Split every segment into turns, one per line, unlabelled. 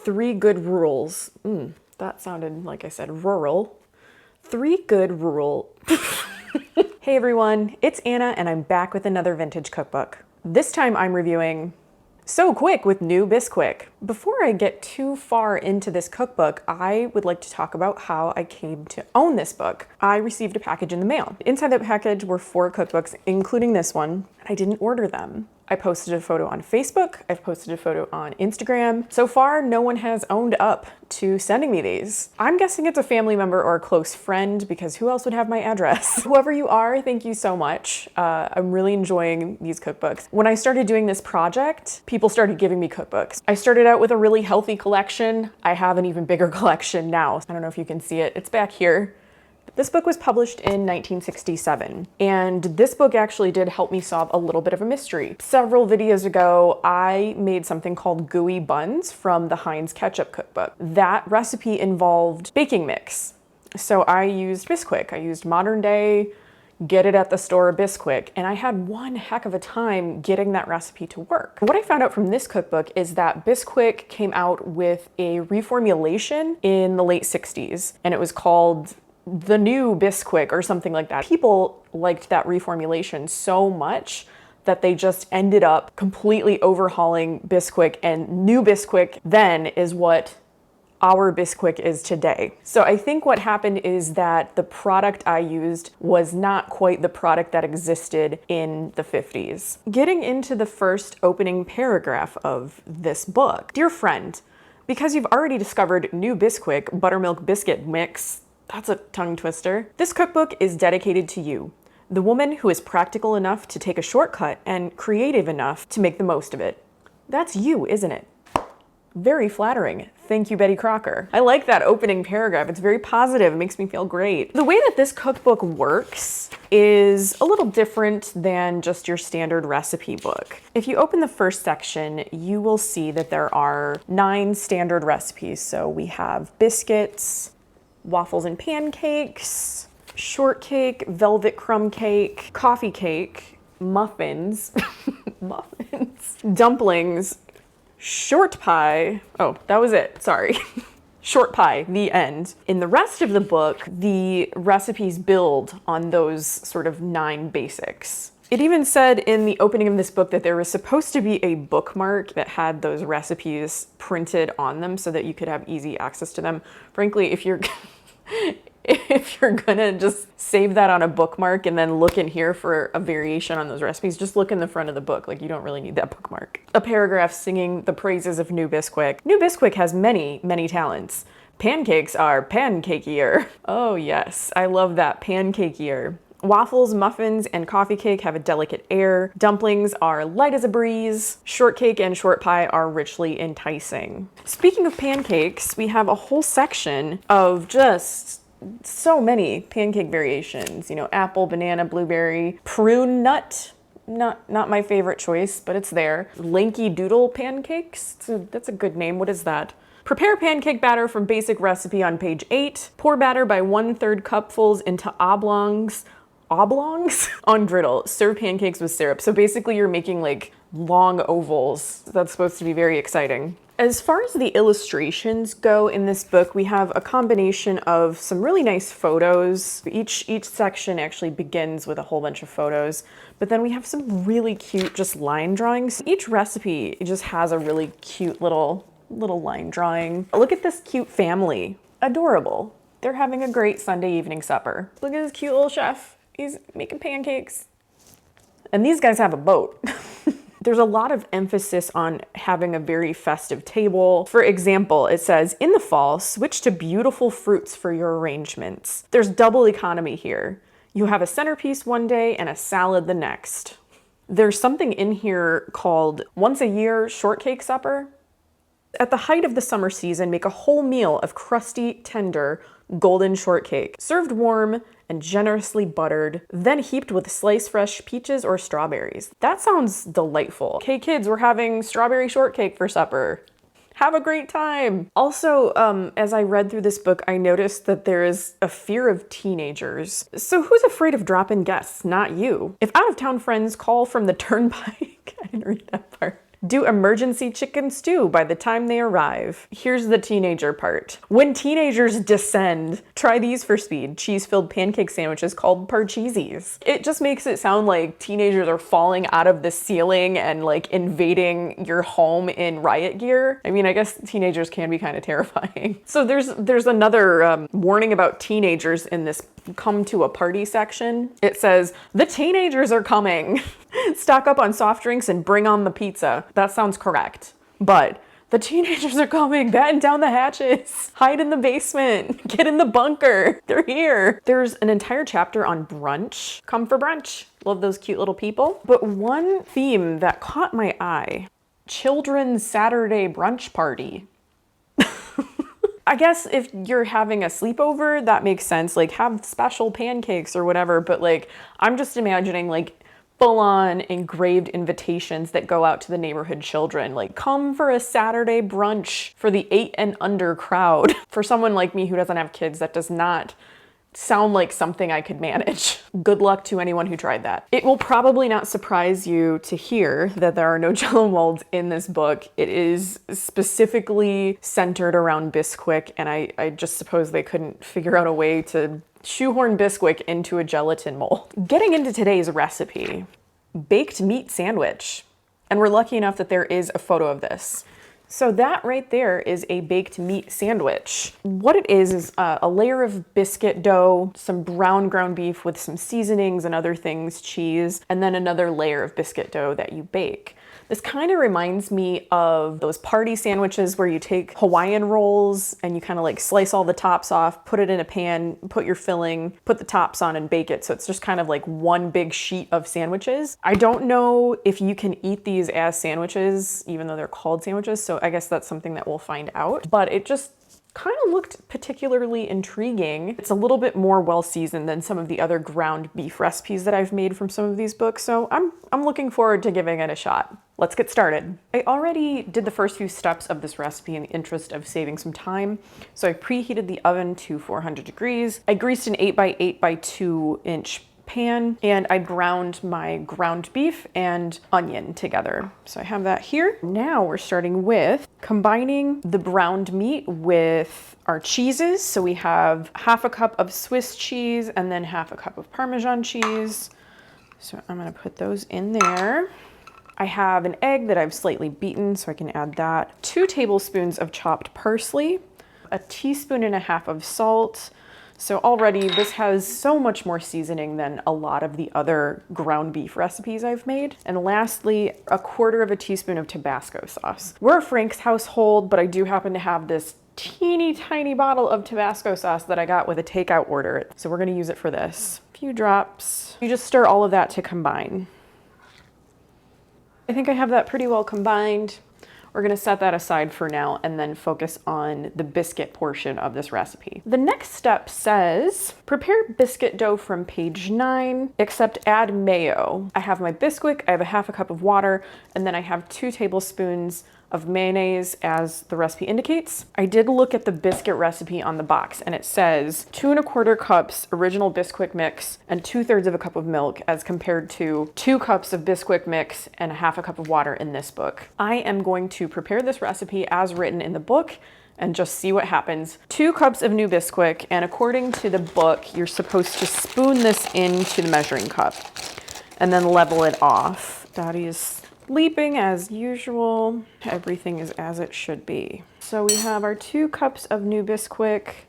3 good rules. That sounded like I said rural. 3 good rule. Hey everyone, it's Anna and I'm back with another vintage cookbook. This time I'm reviewing So Quick with new Bisquick. Before I get too far into this cookbook, I would like to talk about how I came to own this book. I received a package in the mail. Inside that package were 4 cookbooks, including this one. I didn't order them. I posted a photo on Facebook, I've posted a photo on Instagram. So far, no one has owned up to sending me these. I'm guessing it's a family member or a close friend because who else would have my address? Whoever you are, thank you so much. I'm really enjoying these cookbooks. When I started doing this project, people started giving me cookbooks. I started out with a really healthy collection. I have an even bigger collection now. I don't know if you can see it, it's back here. This book was published in 1967, and this book actually did help me solve a little bit of a mystery. Several videos ago, I made something called gooey buns from the Heinz ketchup cookbook. That recipe involved baking mix. So I used Bisquick. I used modern day, get it at the store Bisquick, and I had one heck of a time getting that recipe to work. What I found out from this cookbook is that Bisquick came out with a reformulation in the late 60s, and it was called the new Bisquick or something like that. People liked that reformulation so much that they just ended up completely overhauling Bisquick, and new Bisquick then is what our Bisquick is today. So I think what happened is that the product I used was not quite the product that existed in the 50s. Getting into the first opening paragraph of this book. Dear friend, because you've already discovered new Bisquick buttermilk biscuit mix, that's a tongue twister. This cookbook is dedicated to you, the woman who is practical enough to take a shortcut and creative enough to make the most of it. That's you, isn't it? Very flattering. Thank you, Betty Crocker. I like that opening paragraph. It's very positive. It makes me feel great. The way that this cookbook works is a little different than just your standard recipe book. If you open the first section, you will see that there are 9 standard recipes. So we have biscuits, waffles and pancakes, shortcake, velvet crumb cake, coffee cake, muffins, dumplings, short pie. Oh, that was it, sorry. Short pie, the end. In the rest of the book, the recipes build on those sort of 9 basics. It even said in the opening of this book that there was supposed to be a bookmark that had those recipes printed on them so that you could have easy access to them. Frankly, if you're gonna just save that on a bookmark and then look in here for a variation on those recipes, just look in the front of the book. Like, you don't really need that bookmark. A paragraph singing the praises of new Bisquick. New Bisquick has many, many talents. Pancakes are pancakier. Oh yes, I love that, pancakier. Waffles, muffins, and coffee cake have a delicate air. Dumplings are light as a breeze. Shortcake and short pie are richly enticing. Speaking of pancakes, we have a whole section of just so many pancake variations. You know, apple, banana, blueberry, prune nut. Not my favorite choice, but it's there. Lanky Doodle pancakes. That's a good name. What is that? Prepare pancake batter from basic recipe on page 8. Pour batter by 1/3 cupfuls into oblongs on griddle. Serve pancakes with syrup. So basically you're making like long ovals. That's supposed to be very exciting. As far as the illustrations go in this book, we have a combination of some really nice photos. Each section actually begins with a whole bunch of photos, but then we have some really cute just line drawings. Each recipe just has a really cute little line drawing. Look at this cute family. Adorable. They're having a great Sunday evening supper. Look at this cute little chef. He's making pancakes. And these guys have a boat. There's a lot of emphasis on having a very festive table. For example, it says, in the fall, switch to beautiful fruits for your arrangements. There's double economy here. You have a centerpiece one day and a salad the next. There's something in here called once a year shortcake supper. At the height of the summer season, make a whole meal of crusty, tender, golden shortcake, served warm and generously buttered, then heaped with sliced fresh peaches or strawberries. That sounds delightful. Okay, kids, we're having strawberry shortcake for supper. Have a great time. Also, as I read through this book, I noticed that there is a fear of teenagers. So who's afraid of drop-in guests? Not you. If out-of-town friends call from the turnpike, I didn't read that part. Do emergency chicken stew by the time they arrive. Here's the teenager part. When teenagers descend, try these for speed. Cheese-filled pancake sandwiches called parcheesies. It just makes it sound like teenagers are falling out of the ceiling and like invading your home in riot gear. I mean, I guess teenagers can be kind of terrifying. So there's another warning about teenagers in this come to a party section. It says, the teenagers are coming. Stock up on soft drinks and bring on the pizza. That sounds correct. But the teenagers are coming. Batten down the hatches. Hide in the basement. Get in the bunker. They're here. There's an entire chapter on brunch. Come for brunch. Love those cute little people. But one theme that caught my eye, children's Saturday brunch party. I guess if you're having a sleepover, that makes sense. Like have special pancakes or whatever. But like, I'm just imagining like full-on engraved invitations that go out to the neighborhood children. Like come for a Saturday brunch for the 8 and under crowd. For someone like me who doesn't have kids, that does not sound like something I could manage. Good luck to anyone who tried that. It will probably not surprise you to hear that there are no jello molds in this book. It is specifically centered around Bisquick, and I just suppose they couldn't figure out a way to shoehorn Bisquick into a gelatin mold. Getting into today's recipe, baked meat sandwich. And we're lucky enough that there is a photo of this. So that right there is a baked meat sandwich. What it is a layer of biscuit dough, some brown ground beef with some seasonings and other things, cheese, and then another layer of biscuit dough that you bake. This kind of reminds me of those party sandwiches where you take Hawaiian rolls and you kind of like slice all the tops off, put it in a pan, put your filling, put the tops on and bake it. So it's just kind of like one big sheet of sandwiches. I don't know if you can eat these as sandwiches, even though they're called sandwiches. So I guess that's something that we'll find out. But it just kind of looked particularly intriguing. It's a little bit more well-seasoned than some of the other ground beef recipes that I've made from some of these books. So I'm looking forward to giving it a shot. Let's get started. I already did the first few steps of this recipe in the interest of saving some time. So I preheated the oven to 400 degrees. I greased an 8x8 by 2 inch pan and I browned my ground beef and onion together. So I have that here. Now we're starting with combining the browned meat with our cheeses. So we have half a cup of Swiss cheese and then half a cup of Parmesan cheese. So I'm gonna put those in there. I have an egg that I've slightly beaten, so I can add that. 2 tablespoons of chopped parsley, a teaspoon and a half of salt. So already this has so much more seasoning than a lot of the other ground beef recipes I've made. And lastly, 1/4 teaspoon of Tabasco sauce. We're a Frank's household, but I do happen to have this teeny tiny bottle of Tabasco sauce that I got with a takeout order. So we're gonna use it for this. A few drops. You just stir all of that to combine. I think I have that pretty well combined. We're gonna set that aside for now and then focus on the biscuit portion of this recipe. The next step says, prepare biscuit dough from page 9, except add mayo. I have my Bisquick, I have a half a cup of water, and then I have 2 tablespoons of mayonnaise as the recipe indicates. I did look at the biscuit recipe on the box and it says 2 1/4 cups original Bisquick mix and 2/3 cup of milk as compared to 2 cups of Bisquick mix and a half a cup of water in this book. I am going to prepare this recipe as written in the book and just see what happens. 2 cups of new Bisquick, and according to the book, you're supposed to spoon this into the measuring cup and then level it off. Dottie is sleeping as usual. Everything is as it should be. So we have our 2 cups of new Bisquick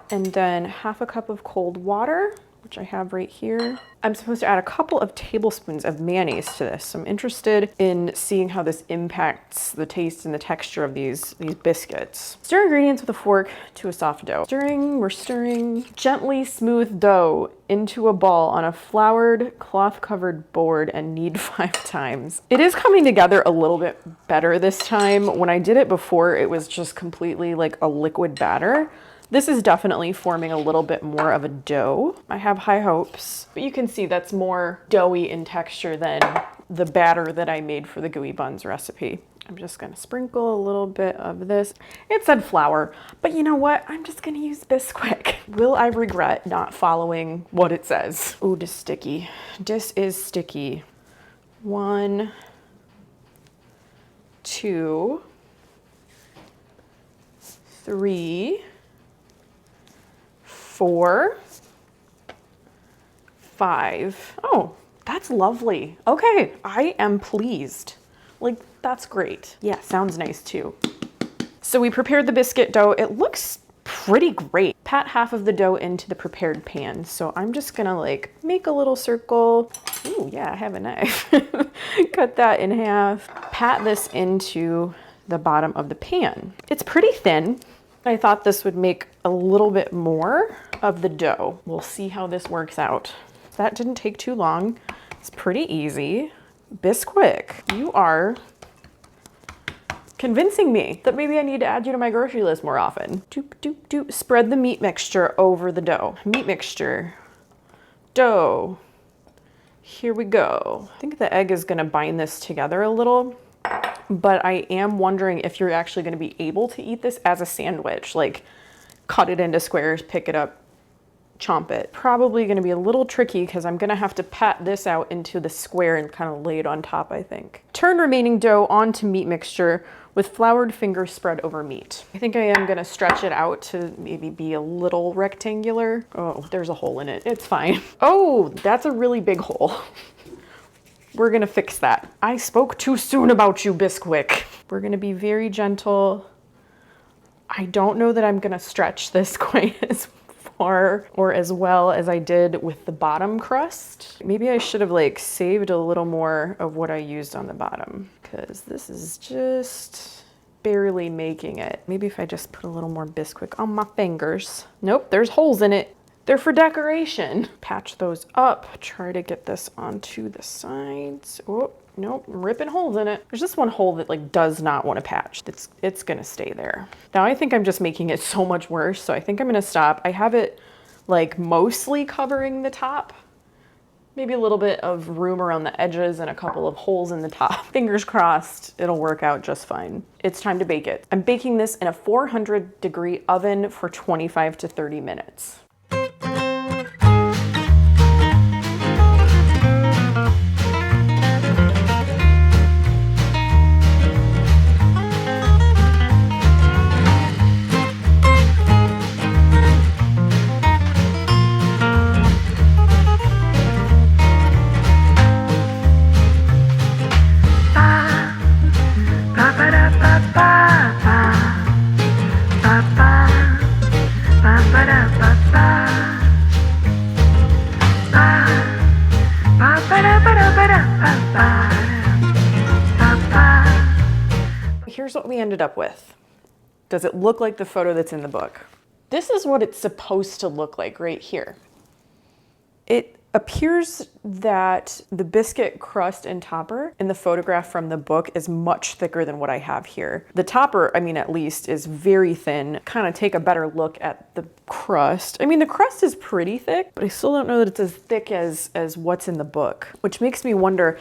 and then half a cup of cold water, which I have right here. I'm supposed to add a couple of tablespoons of mayonnaise to this. So I'm interested in seeing how this impacts the taste and the texture of these biscuits. Stir ingredients with a fork to a soft dough. We're stirring. Gently smooth dough into a ball on a floured cloth-covered board and knead 5 times. It is coming together a little bit better this time. When I did it before, it was just completely like a liquid batter. This is definitely forming a little bit more of a dough. I have high hopes, but you can see that's more doughy in texture than the batter that I made for the gooey buns recipe. I'm just gonna sprinkle a little bit of this. It said flour, but you know what? I'm just gonna use Bisquick. Will I regret not following what it says? Ooh, this sticky. This is sticky. 1, 2, 3, 4, 5. Oh, that's lovely. Okay, I am pleased. Like, that's great. Yeah, sounds nice too. So we prepared the biscuit dough. It looks pretty great. Pat half of the dough into the prepared pan. So I'm just gonna like make a little circle. Ooh, yeah, I have a knife. Cut that in half. Pat this into the bottom of the pan. It's pretty thin. I thought this would make a little bit more of the dough. We'll see how this works out. That didn't take too long. It's pretty easy. Bisquick, you are convincing me that maybe I need to add you to my grocery list more often. Doop, doop, doop. Spread the meat mixture over the dough. Meat mixture, dough. Here we go. I think the egg is gonna bind this together a little, but I am wondering if you're actually gonna be able to eat this as a sandwich, like cut it into squares, pick it up, chomp it. Probably gonna be a little tricky because I'm gonna have to pat this out into the square and kind of lay it on top, I think. Turn remaining dough onto meat mixture with floured fingers spread over meat. I think I am gonna stretch it out to maybe be a little rectangular. Oh, there's a hole in it. It's fine. Oh, that's a really big hole. We're gonna fix that. I spoke too soon about you, Bisquick. We're gonna be very gentle. I don't know that I'm gonna stretch this quite as far or as well as I did with the bottom crust. Maybe I should have like saved a little more of what I used on the bottom, because this is just barely making it. Maybe if I just put a little more Bisquick on my fingers. Nope, there's holes in it. They're for decoration. Patch those up. Try to get this onto the sides. Oh, nope, I'm ripping holes in it. There's just one hole that like does not want to patch. It's gonna stay there. Now I think I'm just making it so much worse, so I think I'm gonna stop. I have it like mostly covering the top. Maybe a little bit of room around the edges and a couple of holes in the top. Fingers crossed, it'll work out just fine. It's time to bake it. I'm baking this in a 400-degree oven for 25 to 30 minutes. Here's what we ended up with. Does it look like the photo that's in the book? This is what it's supposed to look like right here. It appears that the biscuit crust and topper in the photograph from the book is much thicker than what I have here. The topper, I mean, at least, is very thin. Kind of take a better look at the crust. I mean, the crust is pretty thick, but I still don't know that it's as thick as what's in the book, which makes me wonder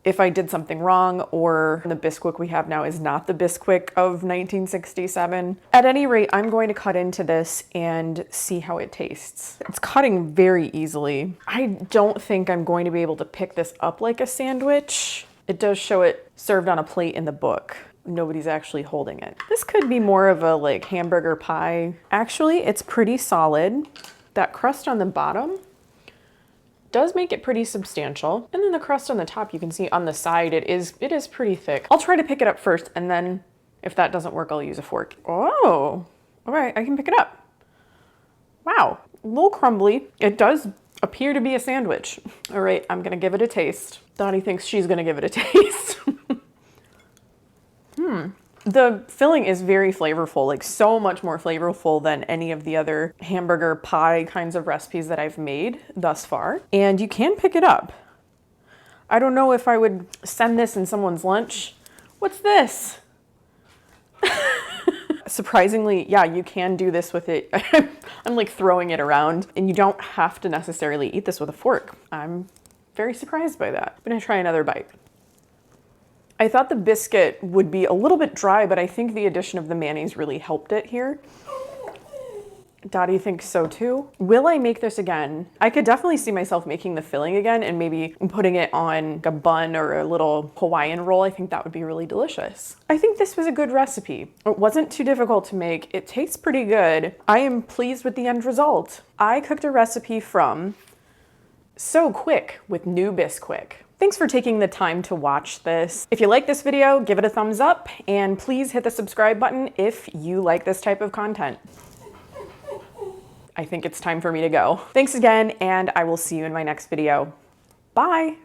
if I did something wrong, or the Bisquick we have now is not the Bisquick of 1967. At any rate, I'm going to cut into this and see how it tastes. It's cutting very easily. I don't think I'm going to be able to pick this up like a sandwich. It does show it served on a plate in the book. Nobody's actually holding it. This could be more of a like hamburger pie. Actually, it's pretty solid. That crust on the bottom does make it pretty substantial. And then the crust on the top, you can see on the side, it is pretty thick. I'll try to pick it up first, and then if that doesn't work, I'll use a fork. Oh, all right, I can pick it up. Wow, a little crumbly. It does appear to be a sandwich. All right, I'm gonna give it a taste. Dottie thinks she's gonna give it a taste. The filling is very flavorful, like so much more flavorful than any of the other hamburger pie kinds of recipes that I've made thus far. And you can pick it up. I don't know if I would send this in someone's lunch. What's this? Surprisingly, yeah, you can do this with it. I'm like throwing it around, and you don't have to necessarily eat this with a fork. I'm very surprised by that. I'm gonna try another bite. I thought the biscuit would be a little bit dry, but I think the addition of the mayonnaise really helped it here. Dottie thinks so too. Will I make this again? I could definitely see myself making the filling again and maybe putting it on a bun or a little Hawaiian roll. I think that would be really delicious. I think this was a good recipe. It wasn't too difficult to make. It tastes pretty good. I am pleased with the end result. I cooked a recipe from So Quick with new Bisquick. Thanks for taking the time to watch this. If you like this video, give it a thumbs up and please hit the subscribe button if you like this type of content. I think it's time for me to go. Thanks again, and I will see you in my next video. Bye.